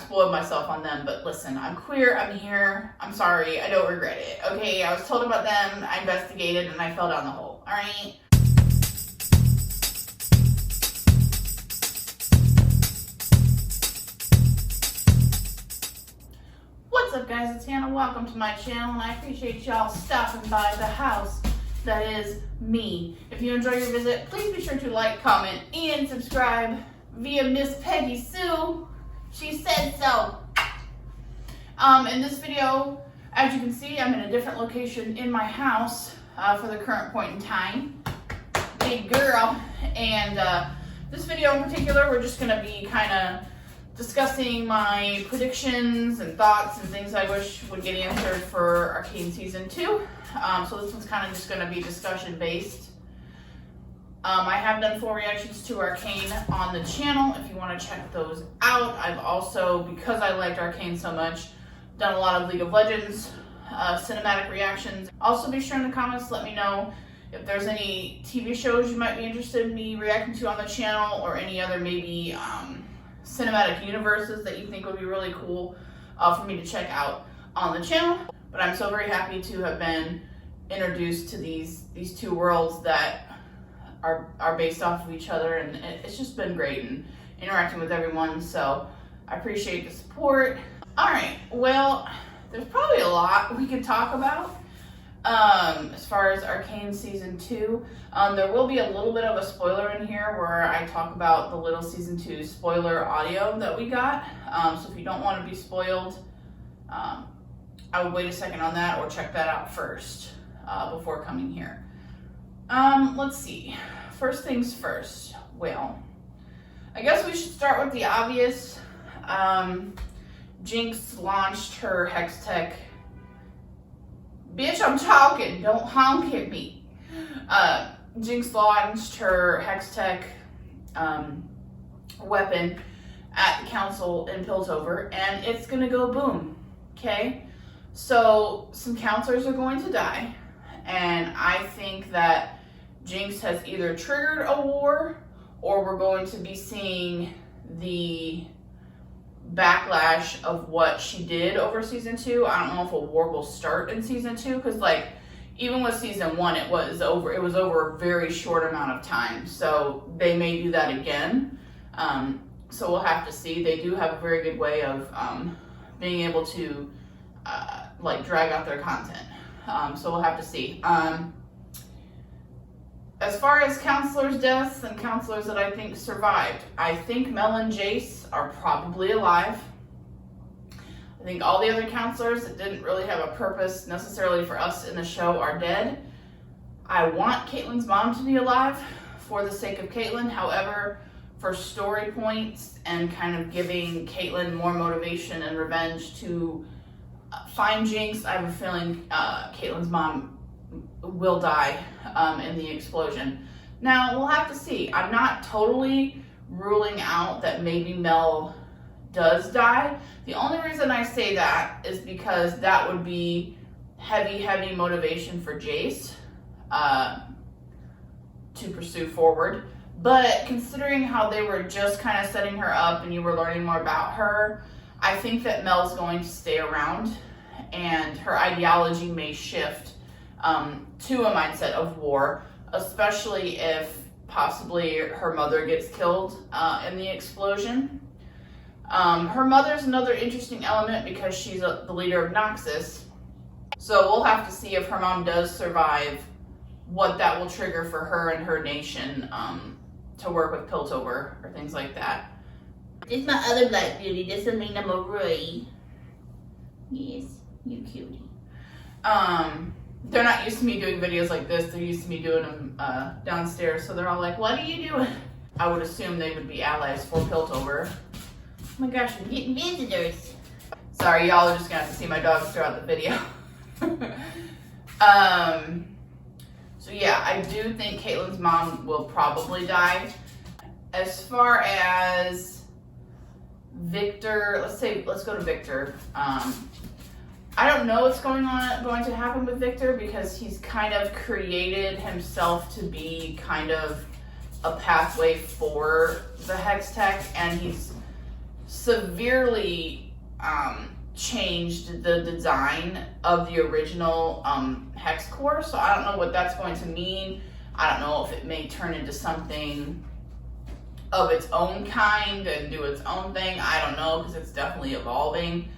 spoiled myself on them, but listen, I'm queer, I'm here, I'm sorry, I don't regret it, okay? I was told about them, I investigated, and I fell down the hole, alright? What's up, guys? It's Hannah. Welcome to my channel, and I appreciate y'all stopping by the house that is me. If you enjoy your visit, please be sure to like, comment, and subscribe via Miss Peggy Sue. She said so. In this video, as you can see, I'm in a different location in my house for the current point in time. Big girl. And this video in particular, we're just going to be kind of discussing my predictions and thoughts and things I wish would get answered for Arcane Season 2. So this one's kind of just going to be discussion based. I have done full reactions to Arcane on the channel if you want to check those out. I've also, because I liked Arcane so much, done a lot of League of Legends cinematic reactions. Also be sure in the comments to let me know if there's any TV shows you might be interested in me reacting to on the channel, or any other maybe cinematic universes that you think would be really cool for me to check out on the channel. But I'm so very happy to have been introduced to these two worlds that are based off of each other, and it's just been great and interacting with everyone, so I appreciate the support. Alright, well, there's probably a lot we could talk about as far as Arcane Season 2. There will be a little bit of a spoiler in here where I talk about the little Season 2 spoiler audio that we got. So if you don't want to be spoiled, I would wait a second on that, or check that out first before coming here. Let's see. First things first. Well, I guess we should start with the obvious. Jinx launched her Hex Tech. Bitch, I'm talking. Don't honk at me. Jinx launched her Hex Tech weapon at the council in Piltover, and it's gonna go boom. Okay? So some counselors are going to die, and I think that Jinx has either triggered a war, or we're going to be seeing the backlash of what she did over Season 2. I don't know if a war will start in Season 2, because like even with Season 1 it was over a very short amount of time, so they may do that again. So we'll have to see. They do have a very good way of being able to like drag out their content, so we'll have to see. As far as counselors' deaths and counselors that I think survived, I think Mel and Jace are probably alive. I think all the other counselors that didn't really have a purpose necessarily for us in the show are dead. I want Caitlyn's mom to be alive for the sake of Caitlyn. However, for story points and kind of giving Caitlyn more motivation and revenge to find Jinx, I have a feeling Caitlyn's mom will die in the explosion. Now, we'll have to see. I'm not totally ruling out that maybe Mel does die. The only reason I say that is because that would be heavy motivation for Jace to pursue forward. But considering how they were just kind of setting her up and you were learning more about her, I think that Mel's going to stay around, and her ideology may shift to a mindset of war, especially if possibly her mother gets killed in the explosion. Her mother's another interesting element because she's the leader of Noxus, so we'll have to see if her mom does survive, what that will trigger for her and her nation to work with Piltover or things like that. This is my other black beauty. This is Lena Marie. Yes, you cutie. They're not used to me doing videos like this. They're used to me doing them downstairs, so they're all like, what are you doing? I would assume they would be allies for Piltover. Oh my gosh, we're getting visitors. Sorry, y'all are just gonna have to see my dogs throughout the video. So yeah, I do think Caitlyn's mom will probably die. As far as Viktor, let's go to Viktor. I don't know what's going to happen with Viktor, because he's kind of created himself to be kind of a pathway for the Hex Tech, and he's severely changed the design of the original hex core. So I don't know what that's going to mean. I don't know if it may turn into something of its own kind and do its own thing. I don't know, because it's definitely evolving.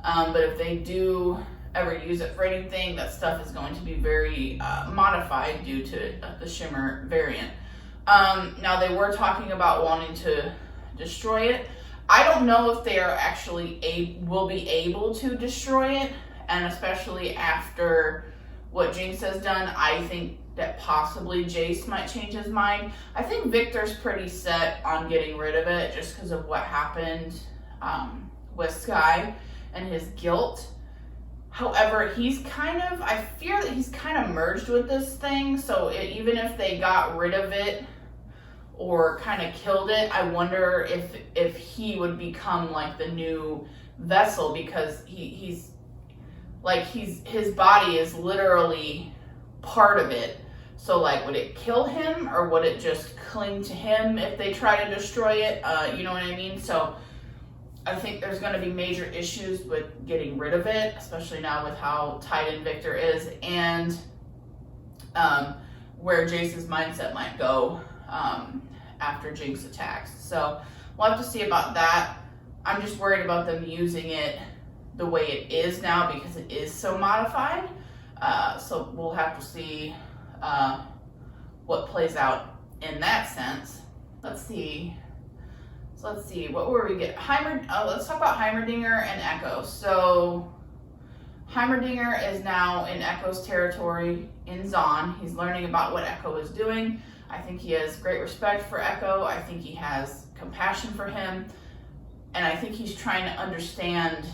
But if they do ever use it for anything, that stuff is going to be very modified due to the Shimmer variant. Now they were talking about wanting to destroy it. I don't know if they are actually will be able to destroy it, and especially after what Jinx has done, I think that possibly Jace might change his mind. I think Viktor's pretty set on getting rid of it just because of what happened with Skye and his guilt. However, I fear that he's kind of merged with this thing, so even if they got rid of it or kind of killed it, I wonder if he would become like the new vessel, because his body is literally part of it. So like, would it kill him, or would it just cling to him if they try to destroy it? You know what I mean? So I think there's going to be major issues with getting rid of it, especially now with how tied in Viktor is, and where Jace's mindset might go after Jinx attacks. So we'll have to see about that. I'm just worried about them using it the way it is now, because it is so modified. So we'll have to see what plays out in that sense. Let's see. So let's see, what were we get? Let's talk about Hemierdinger and Ekko. So Hemierdinger is now in Ekko's territory in Zaun. He's learning about what Ekko is doing. I think he has great respect for Ekko. I think he has compassion for him. And I think he's trying to understand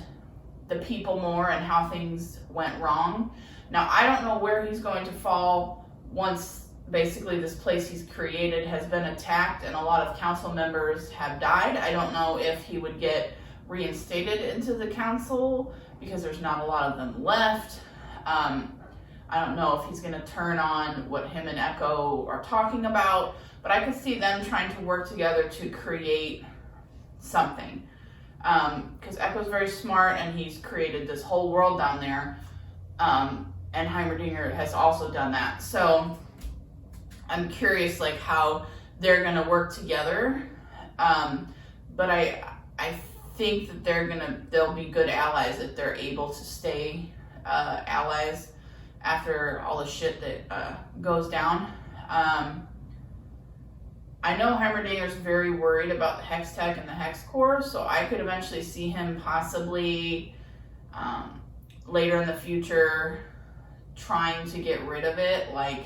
the people more and how things went wrong. Now, I don't know where he's going to fall once basically this place he's created has been attacked and a lot of council members have died. I don't know if he would get reinstated into the council, because there's not a lot of them left. I don't know if he's going to turn on what him and Ekko are talking about, but I could see them trying to work together to create something. Because Ekko's very smart and he's created this whole world down there. And Hemierdinger has also done that. So I'm curious like how they're going to work together. But I think that they'll be good allies if they're able to stay allies after all the shit that goes down. I know Hemierdinger is very worried about the Hex Tech and the Hex Core, so I could eventually see him possibly later in the future trying to get rid of it, like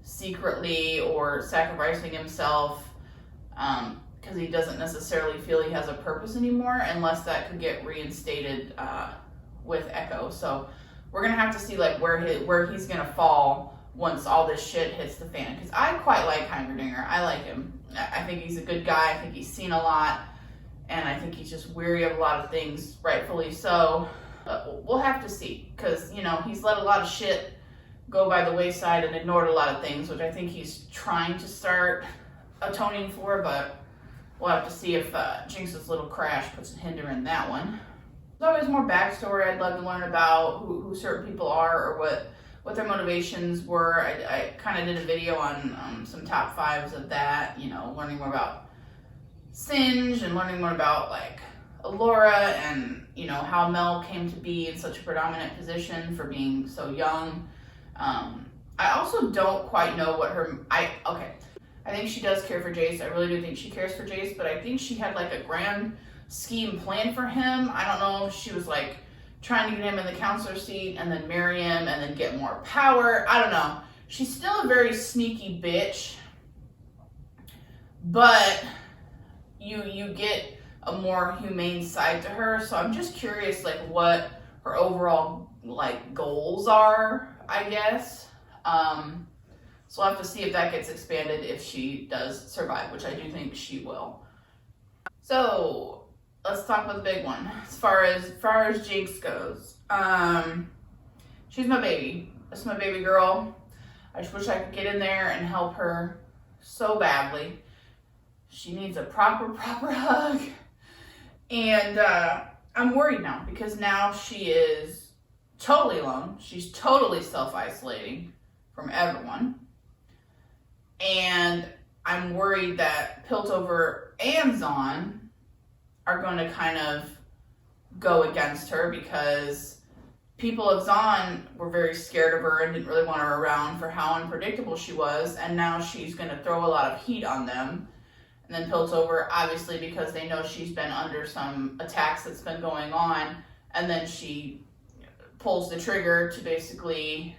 secretly, or sacrificing himself because he doesn't necessarily feel he has a purpose anymore, unless that could get reinstated with Ekko. So we're gonna have to see like where he's gonna fall once all this shit hits the fan, because I quite like Hemierdinger. I like him. I think he's a good guy. I think he's seen a lot, and I think he's just weary of a lot of things, rightfully so. We'll have to see, because he's let a lot of shit go by the wayside and ignored a lot of things, which I think he's trying to start atoning for, but we'll have to see if Jinx's little crash puts a hinder in that one. There's always more backstory I'd love to learn about, who certain people are, or what their motivations were. I kind of did a video on some top fives of that, learning more about Singe and learning more about like Allura and how Mel came to be in such a predominant position for being so young. I also don't quite know what I think she does care for Jace. I really do think she cares for Jace, but I think she had like a grand scheme plan for him. I don't know if she was like trying to get him in the counselor seat and then marry him and then get more power. I don't know. She's still a very sneaky bitch, but you get a more humane side to her. So I'm just curious like what her overall like goals are, I guess. So we'll have to see if that gets expanded if she does survive, which I do think she will. So let's talk about the big one. As far as Jinx goes, she's my baby. That's my baby girl. I just wish I could get in there and help her so badly. She needs a proper hug. And I'm worried now because now she is totally alone. She's totally self-isolating from everyone. And I'm worried that Piltover and Zaun are going to kind of go against her because people of Zaun were very scared of her and didn't really want her around for how unpredictable she was. And now she's going to throw a lot of heat on them. And then Piltover, obviously, because they know she's been under some attacks that's been going on. And then she pulls the trigger to basically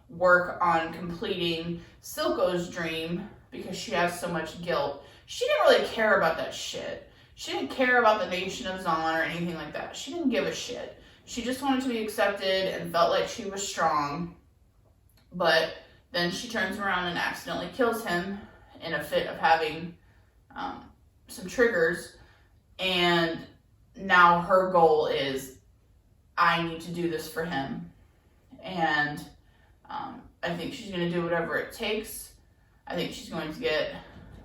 work on completing Silco's dream because she has so much guilt. She didn't really care about that shit. She didn't care about the nation of Zaun or anything like that. She didn't give a shit. She just wanted to be accepted and felt like she was strong. But then she turns around and accidentally kills him in a fit of having some triggers. And now her goal is, I need to do this for him. And I think she's going to do whatever it takes. I think she's going to get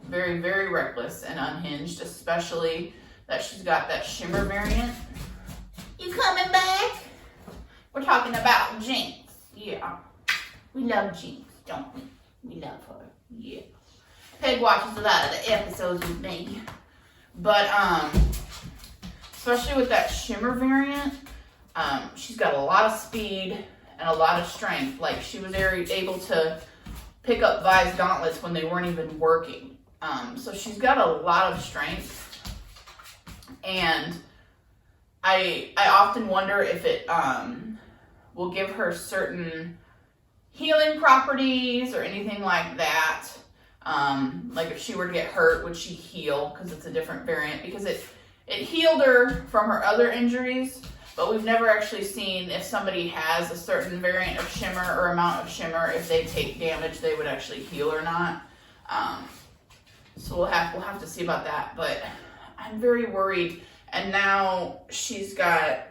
very, very reckless and unhinged, especially that she's got that Shimmer variant. You coming back? We're talking about Jinx. Yeah. We love Jinx, don't we? We love her. Yeah. Peg watches a lot of the episodes with me. But, especially with that Shimmer variant, she's got a lot of speed and a lot of strength. Like, she was able to pick up Vi's gauntlets when they weren't even working. So she's got a lot of strength. And I often wonder if it will give her certain healing properties or anything like that. Like if she were to get hurt, would she heal? Because it's a different variant. Because it healed her from her other injuries, but we've never actually seen if somebody has a certain variant of Shimmer or amount of Shimmer, if they take damage, they would actually heal or not. So we'll have to see about that. But I'm very worried. And now she's got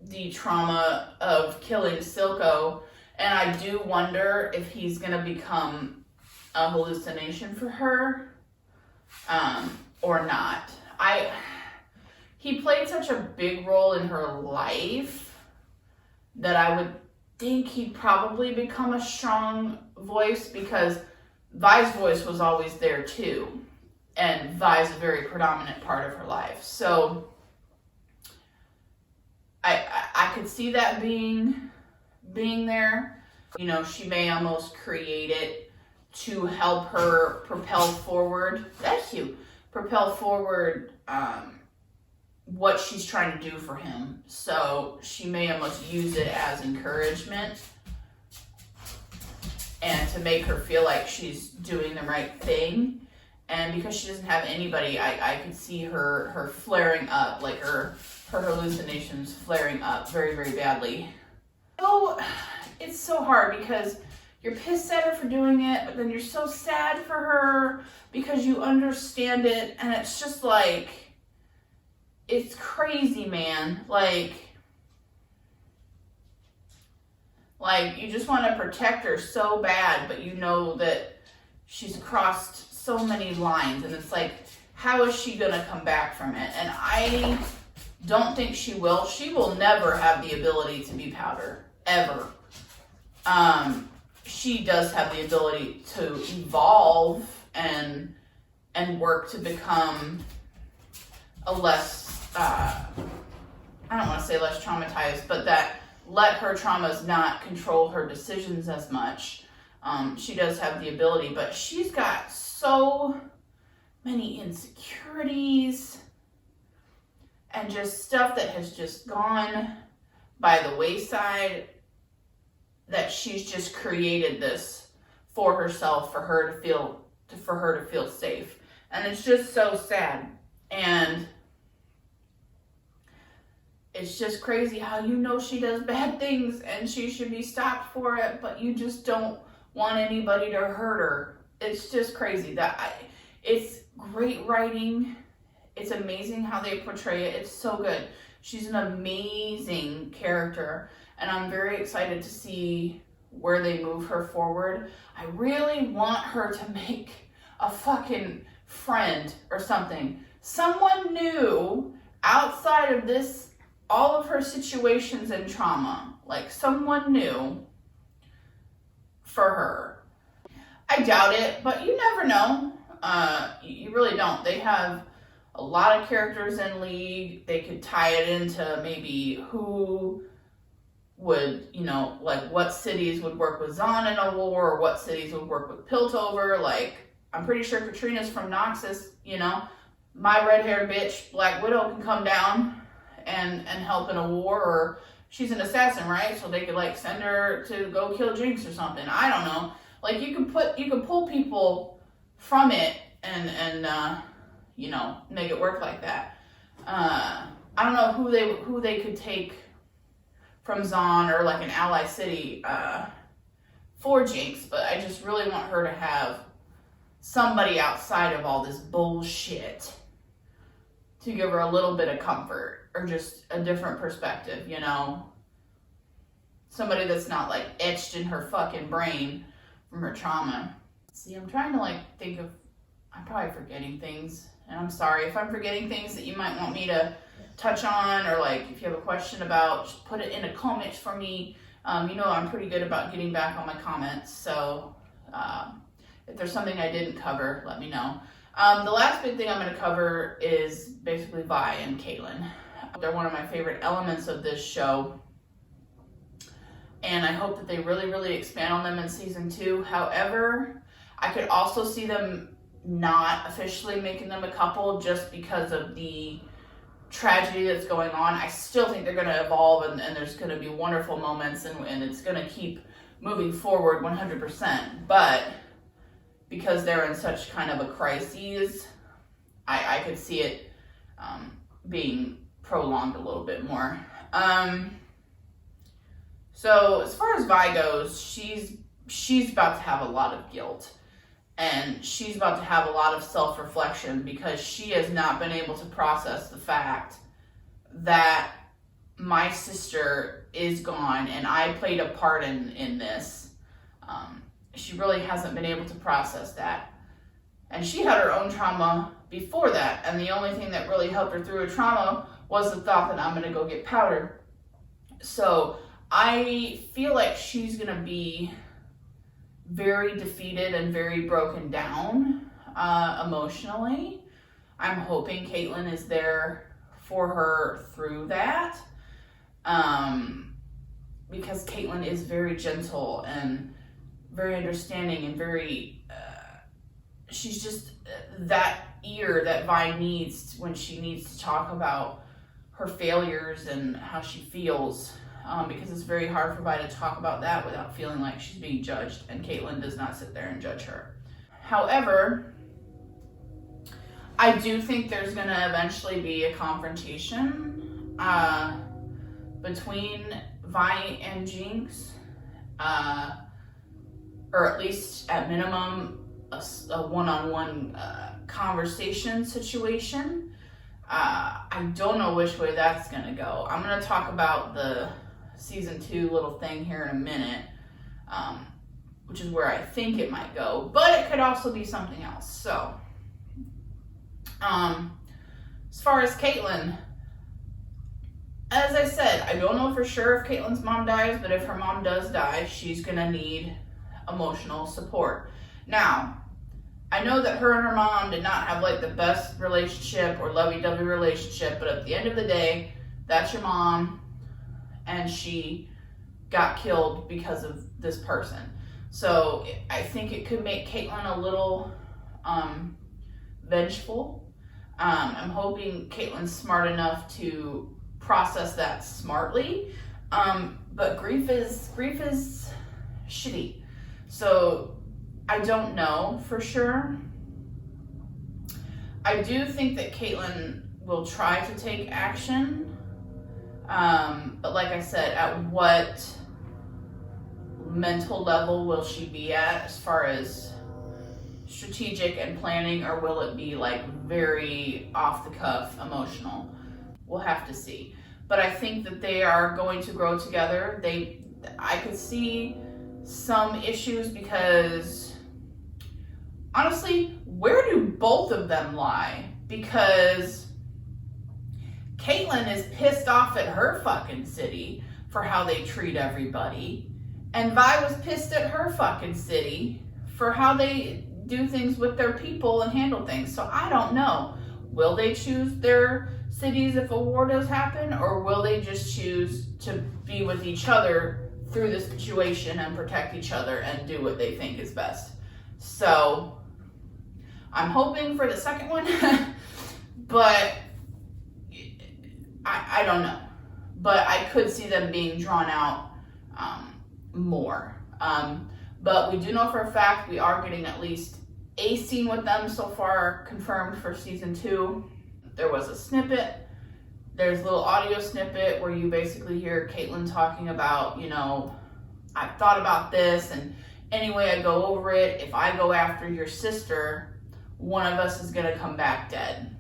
the trauma of killing Silco, and I do wonder if he's going to become a hallucination for her, or not. He played such a big role in her life that I would think he'd probably become a strong voice, because Vi's voice was always there too. And Vi's a very predominant part of her life. So I could see that being there. You know, she may almost create it to help her propel forward. Thank you. Propel forward what she's trying to do for him. So she may almost use it as encouragement and to make her feel like she's doing the right thing. And because she doesn't have anybody, I could see her flaring up, like her hallucinations flaring up very, very badly. Oh, it's so hard because you're pissed at her for doing it, but then you're so sad for her because you understand it, and it's just like, it's crazy, man. Like you just want to protect her so bad, but you know that she's crossed so many lines, and it's like, how is she gonna come back from it? And I don't think she will. She will never have the ability to be Powder, ever. She does have the ability to evolve and work to become a less, I don't want to say less traumatized, but that let her traumas not control her decisions as much. She does have the ability, but she's got so many insecurities and just stuff that has just gone by the wayside, that she's just created this for herself, for her to feel safe. And it's just so sad. And it's just crazy how you know she does bad things and she should be stopped for it, but you just don't want anybody to hurt her. It's just crazy. It's great writing. It's amazing how they portray it. It's so good. She's an amazing character, and I'm very excited to see where they move her forward. I really want her to make a fucking friend or something. Someone new outside of this, all of her situations and trauma, like someone new for her. I doubt it, but you never know. You really don't. They have a lot of characters in League. They could tie it into maybe who would, like what cities would work with Zaun in a war, or what cities would work with Piltover. Like, I'm pretty sure Katrina's from Noxus, my red-haired bitch, Black Widow, can come down and help in a war, or she's an assassin, right? So they could like send her to go kill Jinx or something. I don't know. Like, you can pull people from it and make it work like that. I don't know who they could take from Zaun or like an ally city for Jinx, but I just really want her to have somebody outside of all this bullshit to give her a little bit of comfort or just a different perspective, somebody that's not like etched in her fucking brain from her trauma. See, I'm trying to like think of, I'm probably forgetting things, and I'm sorry if I'm forgetting things that you might want me to touch on, or like if you have a question about, just put it in the comments for me. I'm pretty good about getting back on my comments, so if there's something I didn't cover, let me know. The last big thing I'm going to cover is basically Vi and Caitlyn. They're one of my favorite elements of this show, and I hope that they really, really expand on them in season 2. However, I could also see them not officially making them a couple just because of the tragedy that's going on. I still think they're going to evolve, and there's going to be wonderful moments, and it's going to keep moving forward 100%. But because they're in such kind of a crisis, I could see it being prolonged a little bit more. So as far as Vi goes, she's about to have a lot of guilt, and she's about to have a lot of self-reflection because she has not been able to process the fact that my sister is gone and I played a part in this. She really hasn't been able to process that. And she had her own trauma before that, and the only thing that really helped her through her trauma was the thought that I'm going to go get powder. So I feel like she's going to be very defeated and very broken down emotionally. I'm hoping Caitlyn is there for her through that, because Caitlyn is very gentle and very understanding and very she's just that ear that Vi needs when she needs to talk about her failures and how she feels, because it's very hard for Vi to talk about that without feeling like she's being judged, and Caitlyn does not sit there and judge her. However, I do think there's going to eventually be a confrontation between Vi and Jinx, or at least at minimum a one-on-one conversation situation. I don't know which way that's going to go. I'm going to talk about the season 2 little thing here in a minute, which is where I think it might go, but it could also be something else. So, as far as Caitlyn, as I said, I don't know for sure if Caitlyn's mom dies, but if her mom does die, she's going to need emotional support. Now, I know that her and her mom did not have like the best relationship or lovey-dovey relationship, but at the end of the day, that's your mom, and she got killed because of this person. So I think it could make Caitlyn a little vengeful. I'm hoping Caitlyn's smart enough to process that smartly, but grief is shitty. So I don't know for sure. I do think that Caitlyn will try to take action, but like I said, at what mental level will she be at as far as strategic and planning, or will it be like very off the cuff emotional? We'll have to see. But I think that they are going to grow together. I could see some issues because honestly, where do both of them lie? Because Caitlyn is pissed off at her fucking city for how they treat everybody. And Vi was pissed at her fucking city for how they do things with their people and handle things. So I don't know. Will they choose their cities if a war does happen, or will they just choose to be with each other through the situation and protect each other and do what they think is best? So I'm hoping for the second one, but I don't know. But I could see them being drawn out more. But we do know for a fact we are getting at least a scene with them so far confirmed for season 2. There was a snippet. There's a little audio snippet where you basically hear Caitlyn talking about, you know, I've thought about this, and any way I go over it, if I go after your sister, one of us is going to come back dead.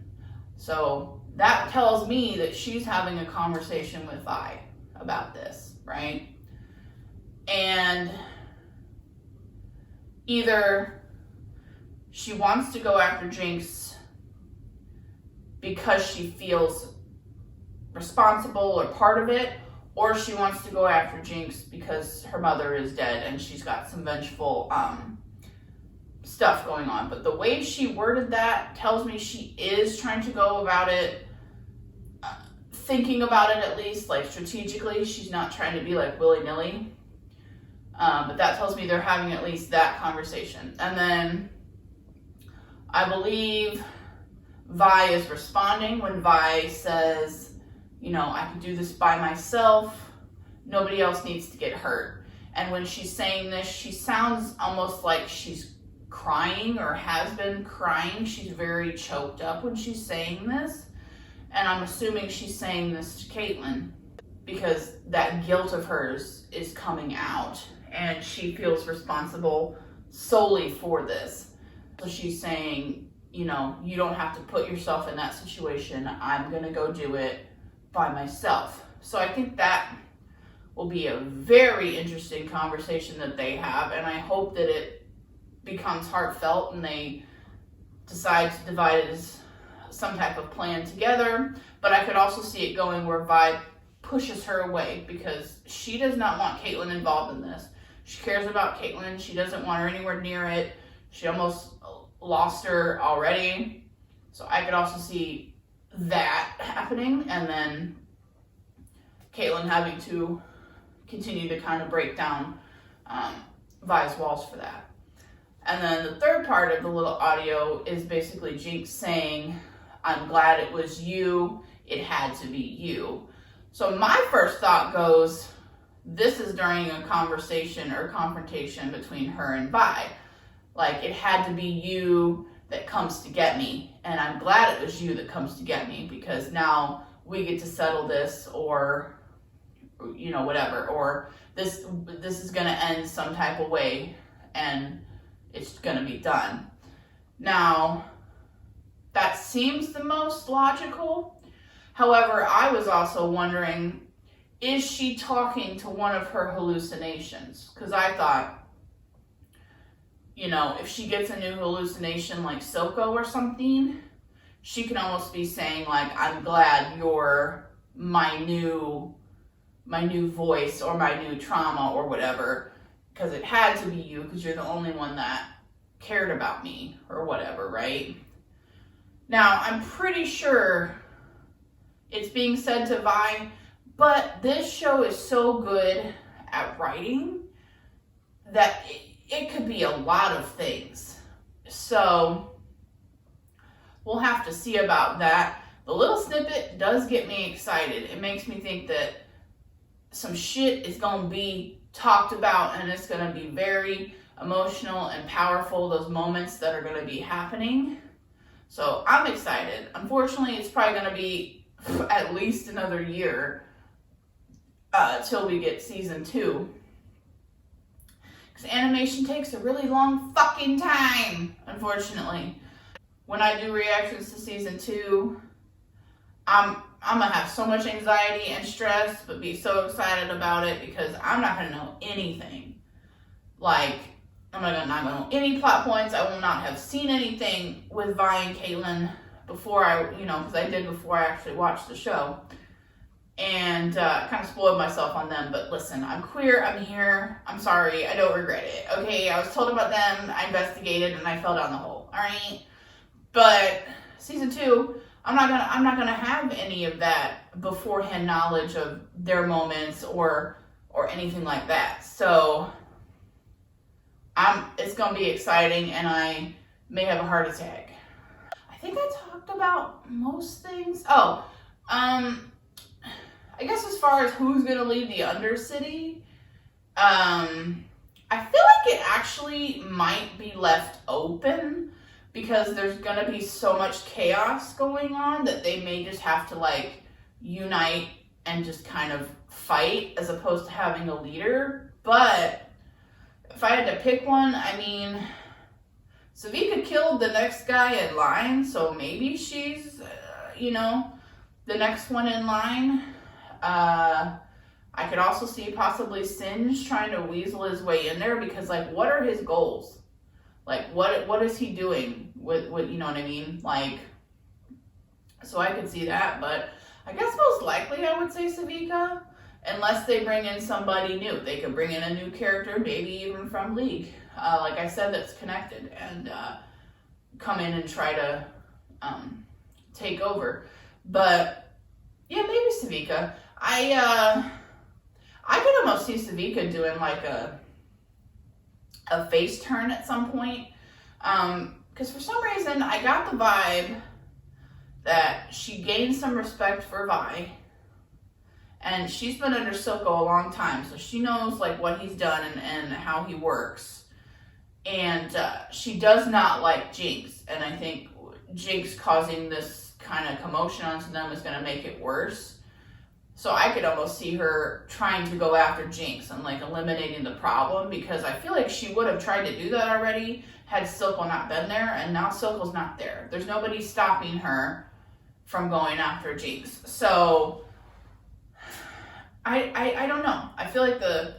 So that tells me that she's having a conversation with Vi about this, right? And either she wants to go after Jinx because she feels responsible or part of it, or she wants to go after Jinx because her mother is dead and she's got some vengeful stuff going on. But the way she worded that tells me she is trying to go about it, thinking about it at least, like strategically. She's not trying to be like willy-nilly. But that tells me they're having at least that conversation. And then I believe Vi is responding when Vi says, you know, I can do this by myself. Nobody else needs to get hurt. And when she's saying this, she sounds almost like she's crying or has been crying. She's very choked up when she's saying this. And I'm assuming she's saying this to Caitlyn because that guilt of hers is coming out and she feels responsible solely for this. So she's saying, you know, you don't have to put yourself in that situation. I'm going to go do it by myself. So I think that will be a very interesting conversation that they have, and I hope that it becomes heartfelt and they decide to divide it as some type of plan together. But I could also see it going where Vi pushes her away because she does not want Caitlyn involved in this. She cares about Caitlyn. She doesn't want her anywhere near it. She almost lost her already. So I could also see that happening, and then Caitlyn having to continue to kind of break down Vi's walls for that. And then the third part of the little audio is basically Jinx saying, I'm glad it was you. It had to be you. So my first thought goes, this is during a conversation or confrontation between her and Vi. Like, it had to be you that comes to get me, and I'm glad it was you that comes to get me because now we get to settle this, or you know, whatever, or this is going to end some type of way and it's going to be done. Now, that seems the most logical. However, I was also wondering, is she talking to one of her hallucinations? Because I thought, you know, if she gets a new hallucination like Silco or something, she can almost be saying like, I'm glad you're my new voice or my new trauma or whatever, because it had to be you because you're the only one that cared about me or whatever, right? Now, I'm pretty sure it's being said to Vi, but this show is so good at writing that it could be a lot of things. So we'll have to see about that. The little snippet does get me excited. It makes me think that some shit is going to be talked about and it's going to be very emotional and powerful, those moments that are going to be happening. So I'm excited. Unfortunately, it's probably going to be at least another year till we get season 2. Because animation takes a really long fucking time, unfortunately. When I do reactions to season 2, I'm gonna have so much anxiety and stress, but be so excited about it because I'm not gonna know anything. Like, I'm not gonna know any plot points. I will not have seen anything with Vi and Caitlyn before I, because I did before I actually watched the show. And kind of spoiled myself on them. But listen, I'm queer, I'm here, I'm sorry, I don't regret it. Okay, I was told about them, I investigated, and I fell down the hole. Alright? But season 2, I'm not gonna have any of that beforehand knowledge of their moments or anything like that. So it's gonna be exciting, and I may have a heart attack. I think I talked about most things. I guess as far as who's gonna lead the Undercity, I feel like it actually might be left open because there's gonna be so much chaos going on that they may just have to like unite and just kind of fight as opposed to having a leader. But if I had to pick one, I mean, Savika killed the next guy in line, so maybe she's, the next one in line. I could also see possibly Singe trying to weasel his way in there because, like, what are his goals? Like, what is he doing with you know what I mean? Like, so I could see that, but I guess most likely I would say Savika, unless they bring in somebody new. They could bring in a new character, maybe even from League, like I said, that's connected, and come in and try to take over. But yeah, maybe Savika. I could almost see Savika doing like a face turn at some point, because for some reason I got the vibe that she gained some respect for Vi, and she's been under Silco a long time, so she knows like what he's done and how he works, and she does not like Jinx, and I think Jinx causing this kind of commotion onto them is going to make it worse. So I could almost see her trying to go after Jinx and like eliminating the problem, because I feel like she would have tried to do that already had Silco not been there, and now Silco's not there. There's nobody stopping her from going after Jinx. So I don't know. I feel like the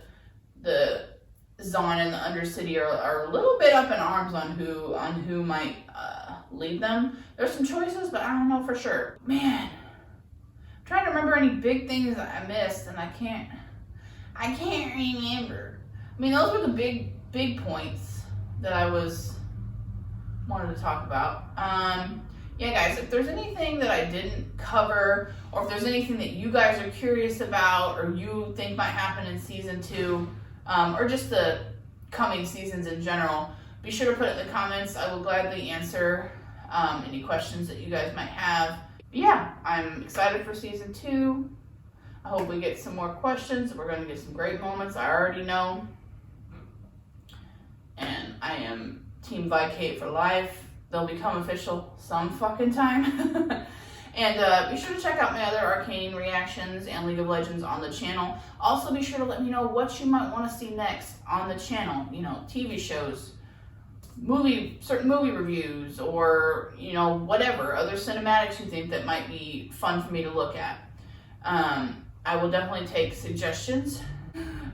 Zaun and the Undercity are a little bit up in arms on who might lead them. There's some choices, but I don't know for sure. Man, I'm trying to remember any big things that I missed, and I can't remember. I mean, those were the big points that I wanted to talk about. Yeah, guys, if there's anything that I didn't cover, or if there's anything that you guys are curious about, or you think might happen in season 2, or just the coming seasons in general, be sure to put it in the comments. I will gladly answer any questions that you guys might have. But yeah, I'm excited for season 2. I hope we get some more questions. We're going to get some great moments, I already know. And I am Team Vikate for life. They'll become official some fucking time. And be sure to check out my other Arcane reactions and League of Legends on the channel. Also, be sure to let me know what you might want to see next on the channel. You know, TV shows, certain movie reviews, or, whatever, other cinematics you think that might be fun for me to look at. I will definitely take suggestions.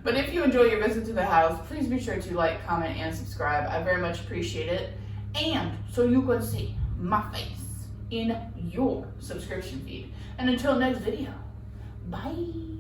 But if you enjoy your visit to the house, please be sure to like, comment, and subscribe. I very much appreciate it. And so you can see my face in your subscription feed. And until next video, bye.